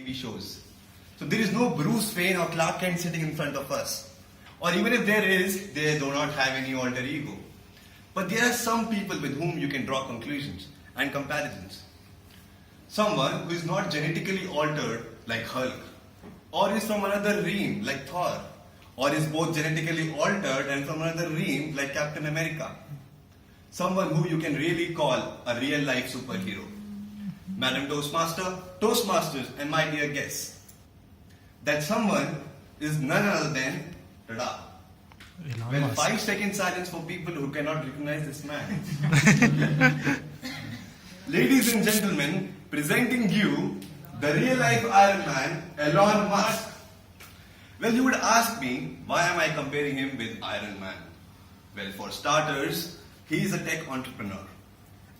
TV shows. So there is no Bruce Wayne or Clark Kent sitting in front of us. Or even if there is, they do not have any alter ego. But there are some people with whom you can draw conclusions and comparisons. Someone who is not genetically altered like Hulk, or is from another realm like Thor, or is both genetically altered and from another realm like Captain America. Someone who you can really call a real life superhero. Madam Toastmaster, Toastmasters, and my dear guests. That someone is none other than tada. Well, 5-second silence for people who cannot recognize this man. Ladies and gentlemen, presenting you the real life Iron Man, Elon Musk. Well, you would ask me, why am I comparing him with Iron Man? Well, for starters, he is a tech entrepreneur.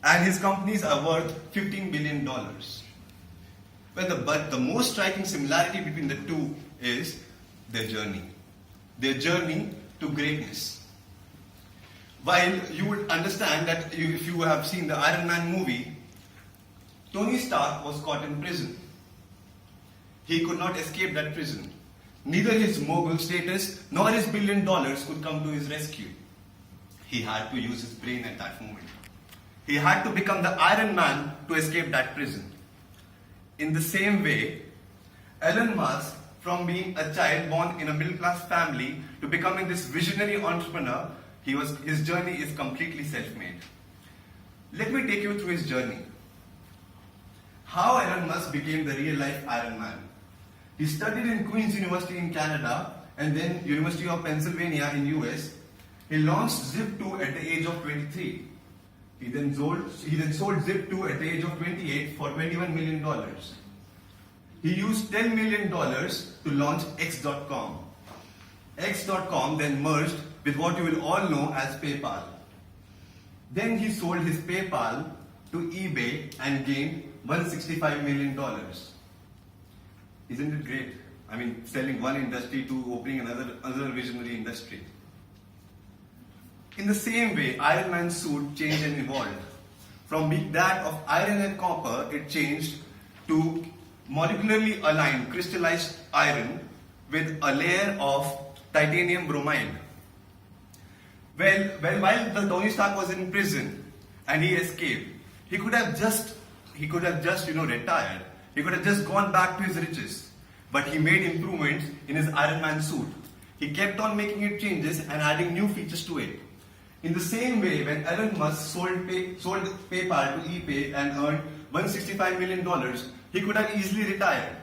And his companies are worth $15 billion. Well, but the most striking similarity between the two is their journey. Their journey to greatness. While you would understand that if you have seen the Iron Man movie, Tony Stark was caught in prison. He could not escape that prison. Neither his mogul status nor his $1 billion could come to his rescue. He had to use his brain at that moment. He had to become the Iron Man to escape that prison. In the same way, Elon Musk, from being a child born in a middle-class family to becoming this visionary entrepreneur, his journey is completely self-made. Let me take you through his journey. How Elon Musk became the real-life Iron Man. He studied in Queen's University in Canada and then University of Pennsylvania in US. He launched Zip2 at the age of 23. He then sold Zip2 at the age of 28 for $21 million. He used $10 million to launch X.com. X.com then merged with what you will all know as PayPal. Then he sold his PayPal to eBay and gained $165 million. Isn't it great? I mean, selling one industry to opening another visionary industry. In the same way, Iron Man's suit changed and evolved. From being that of iron and copper, it changed to molecularly aligned crystallized iron with a layer of titanium bromide. Well, while the Tony Stark was in prison and he escaped, he could have just retired. He could have just gone back to his riches. But he made improvements in his Iron Man suit. He kept on making it changes and adding new features to it. In the same way, when Elon Musk sold PayPal to eBay and earned $165 million, he could have easily retired.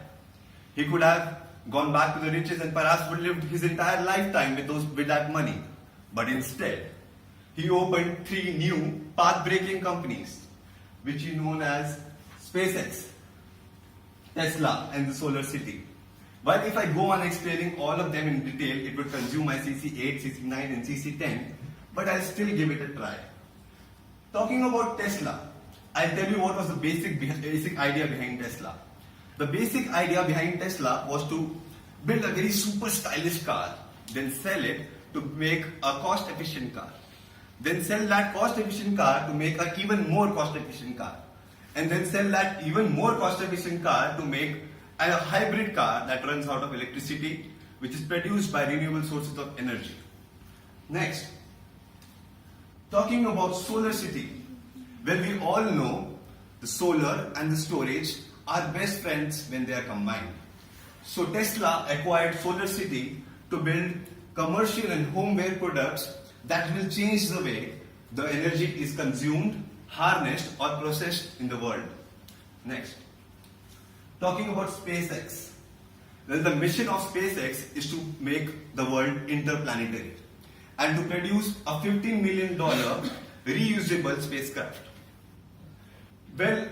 He could have gone back to the riches and perhaps would live his entire lifetime with that money. But instead, he opened 3 new path-breaking companies, which he known as SpaceX, Tesla, and the Solar City. While if I go on explaining all of them in detail, it would consume my CC8, CC9, and CC10, but I'll still give it a try. Talking about Tesla, I'll tell you what was the basic idea behind Tesla. The basic idea behind Tesla was to build a very super stylish car, then sell it to make a cost-efficient car. Then sell that cost-efficient car to make an even more cost-efficient car. And then sell that even more cost-efficient car to make a hybrid car that runs out of electricity, which is produced by renewable sources of energy. Next, talking about Solar City. Well, we all know the solar and the storage are best friends when they are combined. So Tesla acquired Solar City to build commercial and homeware products that will change the way the energy is consumed, harnessed, or processed in the world. Next, talking about SpaceX. Well, the mission of SpaceX is to make the world interplanetary and to produce a $15 million reusable spacecraft. Well,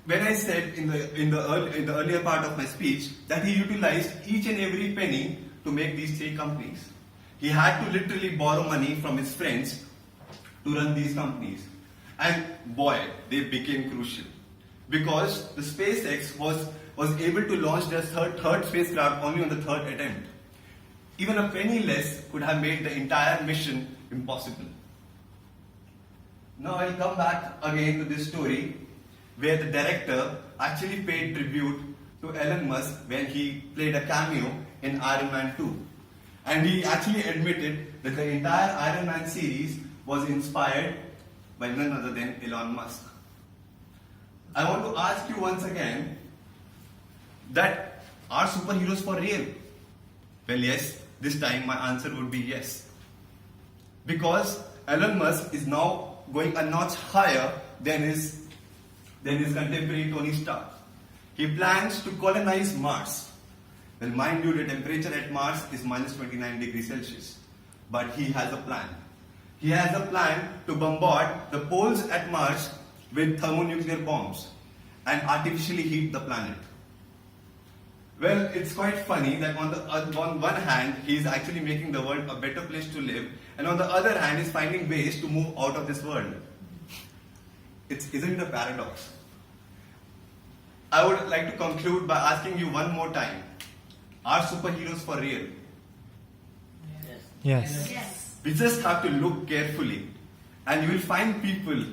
when I said in the earlier part of my speech that he utilized each and every penny to make these 3 companies, he had to literally borrow money from his friends to run these companies. And boy, they became crucial because the SpaceX was able to launch their third spacecraft only on the 3rd attempt. Even a penny less could have made the entire mission impossible. Now I'll come back again to this story where the director actually paid tribute to to Elon Musk when he played a cameo in Iron Man 2. And he actually admitted that the entire Iron Man series was inspired by none other than Elon Musk. I want to ask you once again that are superheroes for real? Well, yes, this time my answer would be yes. Because Elon Musk is now going a notch higher than his contemporary Tony Stark. He plans to colonize Mars. Well, mind you, the temperature at Mars is minus 29 degrees Celsius. But he has a plan. He has a plan to bombard the poles at Mars with thermonuclear bombs and artificially heat the planet. Well, it's quite funny that on one hand, he is actually making the world a better place to live, and on the other hand, he's finding ways to move out of this world. Isn't it a paradox? I would like to conclude by asking you one more time, are superheroes for real? Yes. Yes. We just have to look carefully, and you will find people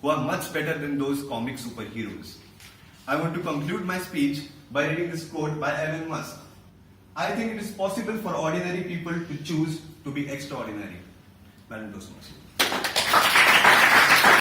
who are much better than those comic superheroes. I want to conclude my speech by reading this quote by Elon Musk. I think it is possible for ordinary people to choose to be extraordinary. Madam Toastmaster.